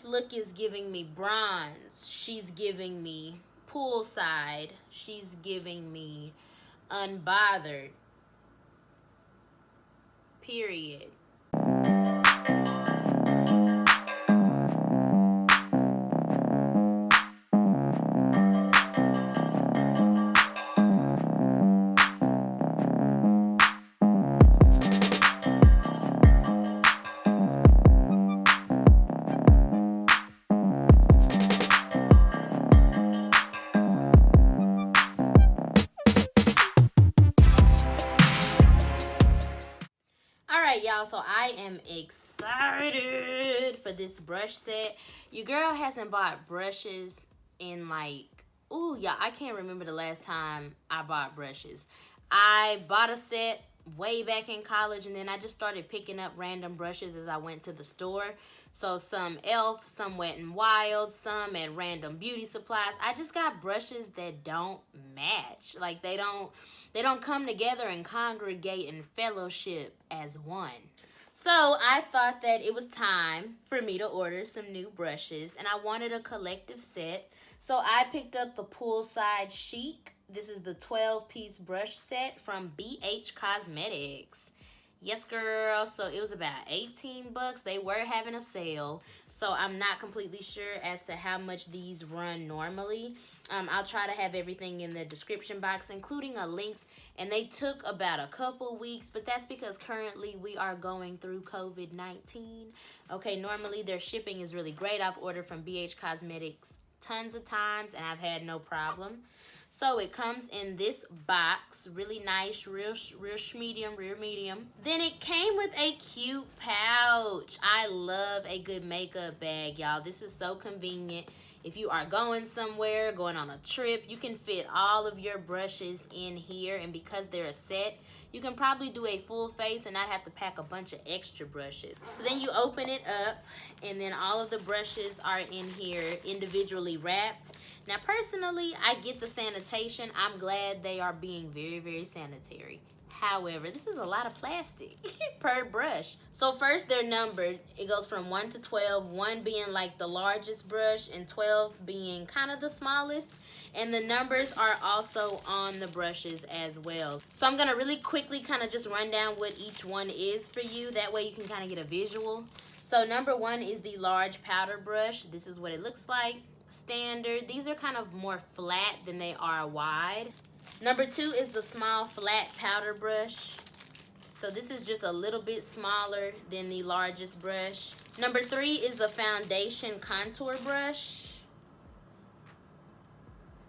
this look is giving me bronze. She's giving me poolside. She's giving me unbothered. Period. Y'all, so I am excited for this brush set. Your girl hasn't bought brushes in like, ooh, yeah, I can't remember the last time I bought brushes. I bought a set way back in college, and then I just started picking up random brushes as I went to the store. So some e.l.f., some Wet n Wild, some at random beauty supplies. I just got brushes that don't match. Like they don't come together and congregate and fellowship as one. So I thought that it was time for me to order some new brushes, and I wanted a collective set. So I picked up the Poolside Chic. This is the 12-piece brush set from BH Cosmetics. Yes, girl. So it was about 18 bucks. They were having a sale. So I'm not completely sure as to how much these run normally. I'll try to have everything in the description box, including a link. And they took about a couple weeks, but that's because currently we are going through COVID-19. Okay, normally their shipping is really great. I've ordered from BH Cosmetics tons of times, and I've had no problem. So it comes in this box, really nice, real medium. Then it came with a cute pouch. I love a good makeup bag, y'all. This is so convenient. If you are going somewhere, going on a trip, you can fit all of your brushes in here. And because they're a set, you can probably do a full face and not have to pack a bunch of extra brushes. So then you open it up, and then all of the brushes are in here individually wrapped. Now, personally, I get the sanitation. I'm glad they are being very, very sanitary. However, this is a lot of plastic per brush. So first, they're numbered. It goes from 1 to 12, 1 being like the largest brush and 12 being kind of the smallest. And the numbers are also on the brushes as well. So I'm going to really quickly kind of just run down what each one is for you. That way you can kind of get a visual. So number 1 is the large powder brush. This is what it looks like. Standard. These are kind of more flat than they are wide. Number 2 is the small flat powder brush. So this is just a little bit smaller than the largest brush. Number 3 is a foundation contour brush.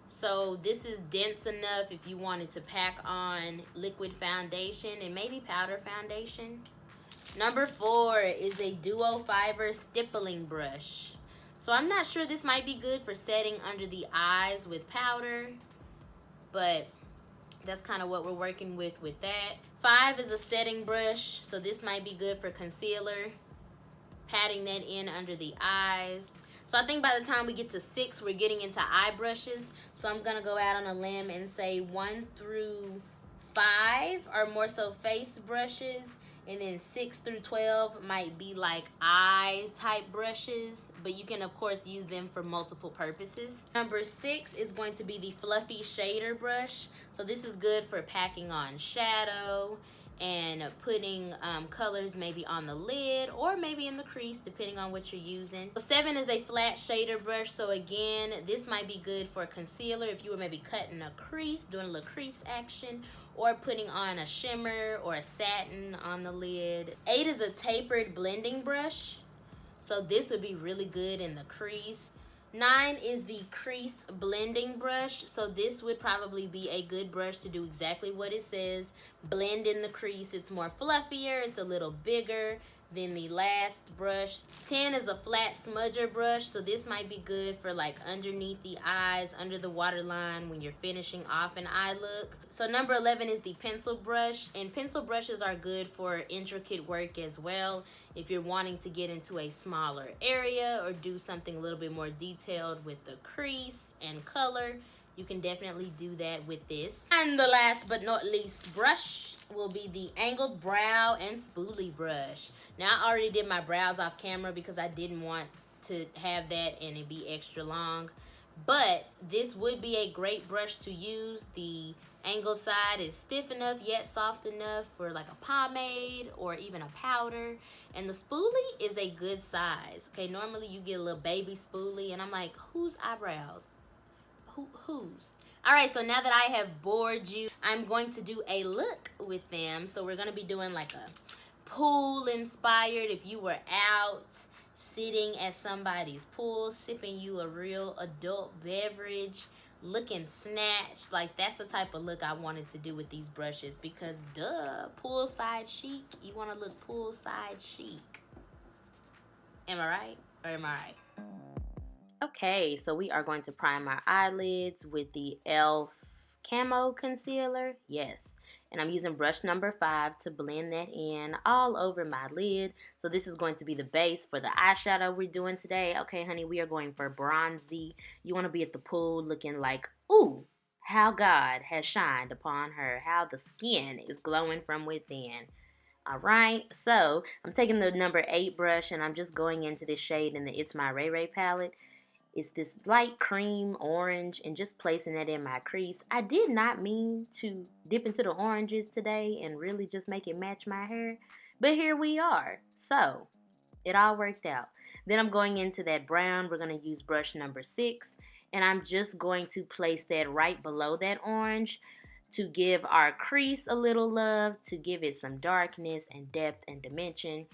So this is dense enough if you wanted to pack on liquid foundation and maybe powder foundation. Number 4 is a duo fiber stippling brush. So I'm not sure, this might be good for setting under the eyes with powder, but that's kind of what we're working with that. 5 is a setting brush. So this might be good for concealer, patting that in under the eyes. So I think by the time we get to 6, we're getting into eye brushes. So I'm going to go out on a limb and say 1 through 5 are more so face brushes. And then 6 through 12 might be like eye type brushes, but you can of course use them for multiple purposes. Number 6 is going to be the fluffy shader brush. So this is good for packing on shadow and putting colors maybe on the lid or maybe in the crease, depending on what you're using. So 7 is a flat shader brush. So again, this might be good for concealer if you were maybe cutting a crease, doing a little crease action, or putting on a shimmer or a satin on the lid. 8 is a tapered blending brush. So this would be really good in the crease. 9 is the crease blending brush. So this would probably be a good brush to do exactly what it says. Blend in the crease. It's more fluffier. It's a little bigger than the last brush. 10 is a flat smudger brush. So this might be good for like underneath the eyes, under the waterline when you're finishing off an eye look. So number 11 is the pencil brush. And pencil brushes are good for intricate work as well. If you're wanting to get into a smaller area or do something a little bit more detailed with the crease and color, you can definitely do that with this. And the last but not least brush will be the angled brow and spoolie brush. Now I already did my brows off camera because I didn't want to have that and it be extra long. But this would be a great brush to use. The angle side is stiff enough yet soft enough for like a pomade or even a powder. And the spoolie is a good size. Okay, normally you get a little baby spoolie and I'm like, whose eyebrows? Whose? All right, so now that I have bored you, I'm going to do a look with them. So we're gonna be doing like a pool inspired. If you were out sitting at somebody's pool, sipping you a real adult beverage, looking snatched, like that's the type of look I wanted to do with these brushes because duh, poolside chic. You want to look poolside chic. Am I right? Or am I right? Okay, so we are going to prime our eyelids with the e.l.f. Camo Concealer. Yes. And I'm using brush number 5 to blend that in all over my lid. So this is going to be the base for the eyeshadow we're doing today. Okay, honey, we are going for bronzy. You want to be at the pool looking like, ooh, how God has shined upon her. How the skin is glowing from within. All right, so I'm taking the number 8 brush and I'm just going into this shade in the Itsmyrayeraye Palette. It's this light cream orange and just placing that in my crease. I did not mean to dip into the oranges today and really just make it match my hair. But here we are. So it all worked out. Then I'm going into that brown. We're going to use brush number 6. And I'm just going to place that right below that orange to give our crease a little love, to give it some darkness and depth and dimension.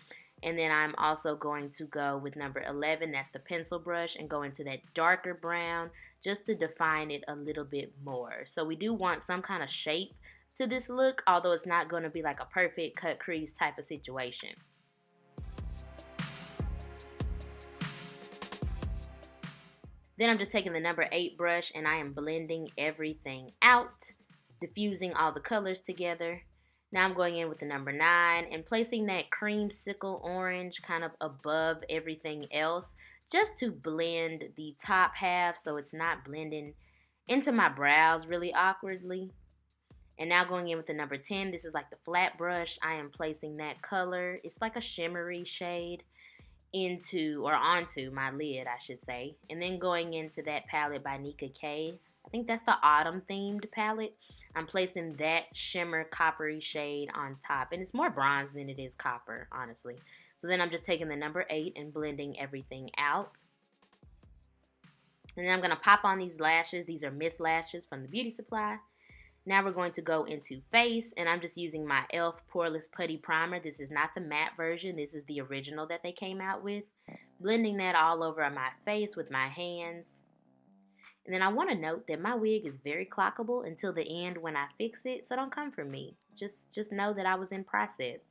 And then I'm also going to go with number 11, that's the pencil brush, and go into that darker brown just to define it a little bit more. So we do want some kind of shape to this look, although it's not going to be like a perfect cut crease type of situation. Then I'm just taking the number 8 brush and I am blending everything out, diffusing all the colors together. Now I'm going in with the number 9 and placing that creamsicle orange kind of above everything else just to blend the top half so it's not blending into my brows really awkwardly. And now going in with the number 10, this is like the flat brush. I am placing that color, it's like a shimmery shade, into or onto my lid, I should say. And then going into that palette by Nicka. I think that's the autumn themed palette. I'm placing that shimmer coppery shade on top. And it's more bronze than it is copper, honestly. So then I'm just taking the number 8 and blending everything out. And then I'm going to pop on these lashes. These are Miss Lashes from the Beauty Supply. Now we're going to go into face. And I'm just using my e.l.f. Poreless Putty Primer. This is not the matte version. This is the original that they came out with. Blending that all over my face with my hands. And then I want to note that my wig is very clockable until the end when I fix it, so don't come for me. Just know that I was in process.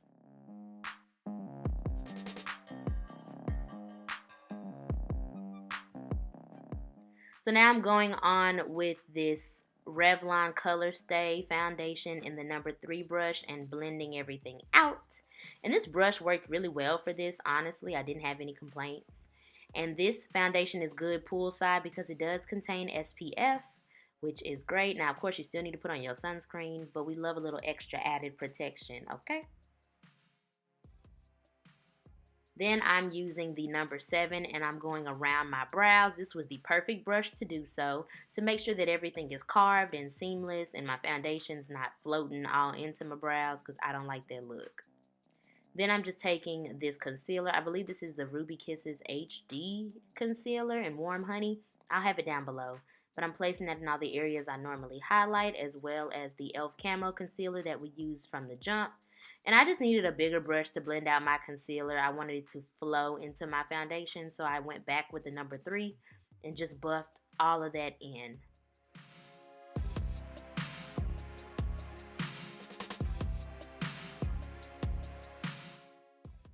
So now I'm going on with this Revlon Colorstay foundation in the number 3 brush and blending everything out. And this brush worked really well for this, honestly. I didn't have any complaints. And this foundation is good poolside because it does contain SPF, which is great. Now, of course, you still need to put on your sunscreen, but we love a little extra added protection, okay? Then I'm using the number 7 and I'm going around my brows. This was the perfect brush to do so, to make sure that everything is carved and seamless and my foundation's not floating all into my brows because I don't like that look. Then I'm just taking this concealer. I believe this is the Ruby Kisses HD concealer in Warm Honey. I'll have it down below. But I'm placing that in all the areas I normally highlight, as well as the e.l.f. Camo concealer that we used from the jump. And I just needed a bigger brush to blend out my concealer. I wanted it to flow into my foundation, so I went back with the number 3 and just buffed all of that in.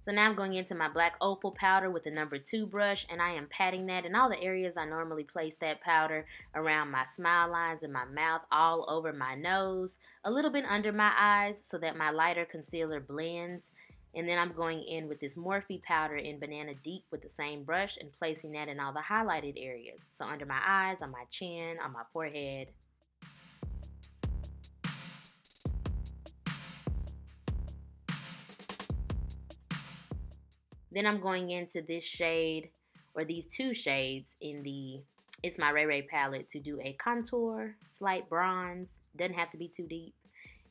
So now I'm going into my black Opal powder with the number 2 brush, and I am patting that in all the areas I normally place that powder, around my smile lines and my mouth, all over my nose, a little bit under my eyes so that my lighter concealer blends. And then I'm going in with this Morphe powder in Banana Deep with the same brush and placing that in all the highlighted areas. So under my eyes, on my chin, on my forehead. Then I'm going into this shade, or these two shades in the Itsmyrayeraye palette to do a contour, slight bronze. Doesn't have to be too deep.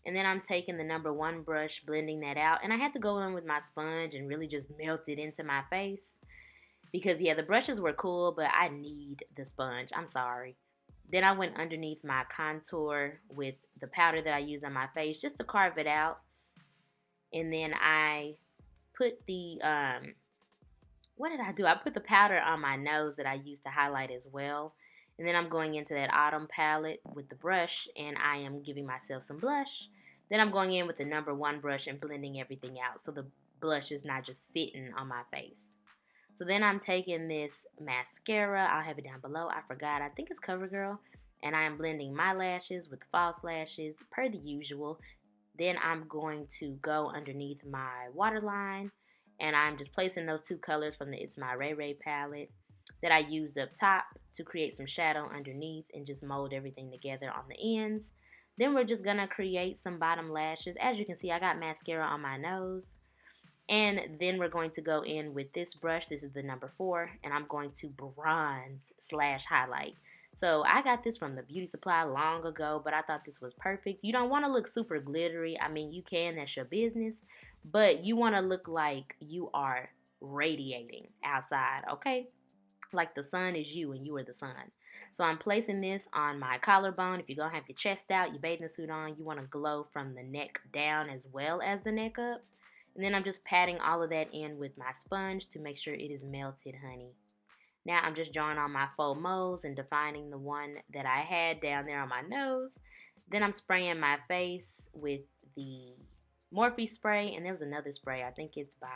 And then I'm taking the number 1 brush, blending that out. And I had to go in with my sponge and really just melt it into my face. Because, yeah, the brushes were cool, but I need the sponge. I'm sorry. Then I went underneath my contour with the powder that I use on my face just to carve it out. And then I put the, what did I do? I put the powder on my nose that I used to highlight as well. And then I'm going into that autumn palette with the brush, and I am giving myself some blush. Then I'm going in with the number 1 brush and blending everything out so the blush is not just sitting on my face. So then I'm taking this mascara. I'll have it down below. I forgot. I think it's CoverGirl. And I am blending my lashes with false lashes per the usual. Then I'm going to go underneath my waterline. And I'm just placing those 2 colors from the Itsmyrayeraye palette that I used up top to create some shadow underneath and just mold everything together on the ends. Then we're just going to create some bottom lashes. As you can see, I got mascara on my nose. And then we're going to go in with this brush. This is the number 4. And I'm going to bronze / highlight. So I got this from the beauty supply long ago, but I thought this was perfect. You don't want to look super glittery. I mean, you can. That's your business. But you want to look like you are radiating outside, okay? Like the sun is you and you are the sun. So I'm placing this on my collarbone. If you're going to have your chest out, your bathing suit on, you want to glow from the neck down as well as the neck up. And then I'm just patting all of that in with my sponge to make sure it is melted, honey. Now I'm just drawing on my faux moles and defining the one that I had down there on my nose. Then I'm spraying my face with the Morphe spray. And there was another spray. I think it's by...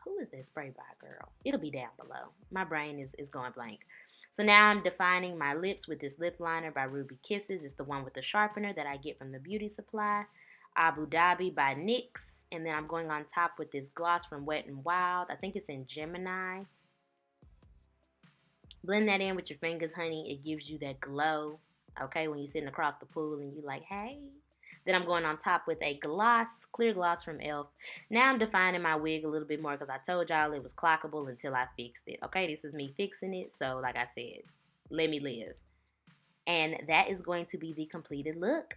Who is that spray by, girl? It'll be down below. My brain is going blank. So now I'm defining my lips with this lip liner by Ruby Kisses. It's the one with the sharpener that I get from the beauty supply. Abu Dhabi by NYX. And then I'm going on top with this gloss from Wet n Wild. I think it's in Gemini. Blend that in with your fingers, honey. It gives you that glow. Okay, when you're sitting across the pool and you're like, hey. Then I'm going on top with a gloss, clear gloss from e.l.f. Now I'm defining my wig a little bit more because I told y'all it was clockable until I fixed it. Okay, this is me fixing it. So like I said, let me live. And that is going to be the completed look.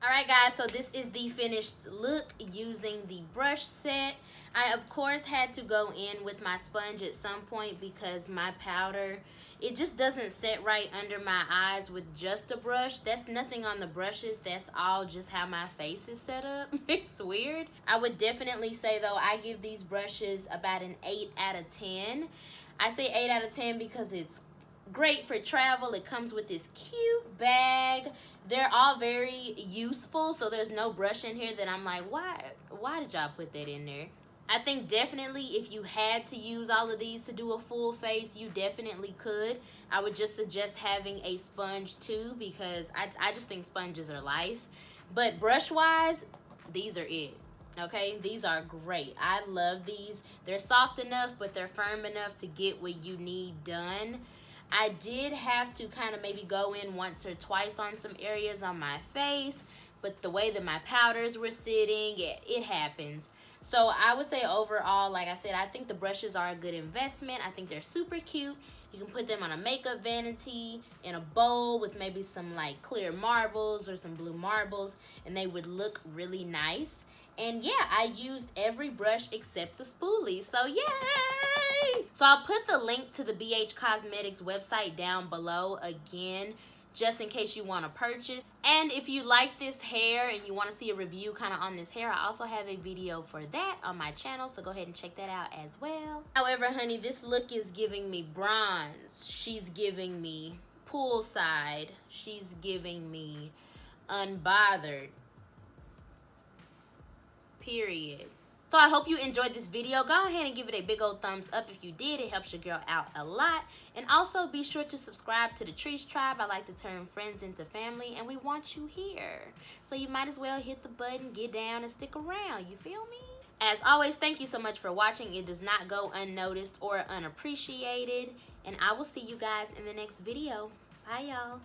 Alright guys, so this is the finished look using the brush set. I of course had to go in with my sponge at some point because my powder, it just doesn't set right under my eyes with just a brush. That's nothing on the brushes, that's all just how my face is set up. It's weird. I would definitely say though, I give these brushes about an 8 out of 10. I say 8 out of 10 because it's great for travel. It comes with this cute bag. They're all very useful, so there's no brush in here that I'm like, why did y'all put that in there? I think definitely if you had to use all of these to do a full face, you definitely could. I would just suggest having a sponge too because I just think sponges are life. But brush wise, these are it. Okay, these are great. I love these. They're soft enough, but they're firm enough to get what you need done. I did have to kind of maybe go in once or twice on some areas on my face, but the way that my powders were sitting, it happens. So I would say overall, like I said, I think the brushes are a good investment. I think they're super cute. You can put them on a makeup vanity, in a bowl with maybe some like clear marbles or some blue marbles, and they would look really nice. And yeah, I used every brush except the spoolie, so yay! So I'll put the link to the BH Cosmetics website down below again, just in case you want to purchase. And if you like this hair and you want to see a review kind of on this hair, I also have a video for that on my channel, so go ahead and check that out as well. However, honey, this look is giving me bronze. She's giving me poolside. She's giving me unbothered. Period. So I hope you enjoyed this video. Go ahead and give it a big old thumbs up if you did. It helps your girl out a lot. And also be sure to subscribe to the Trice Tribe. I like to turn friends into family, and we want you here. So you might as well hit the button, get down, and stick around. You feel me? As always, thank you so much for watching. It does not go unnoticed or unappreciated. And I will see you guys in the next video. Bye, y'all.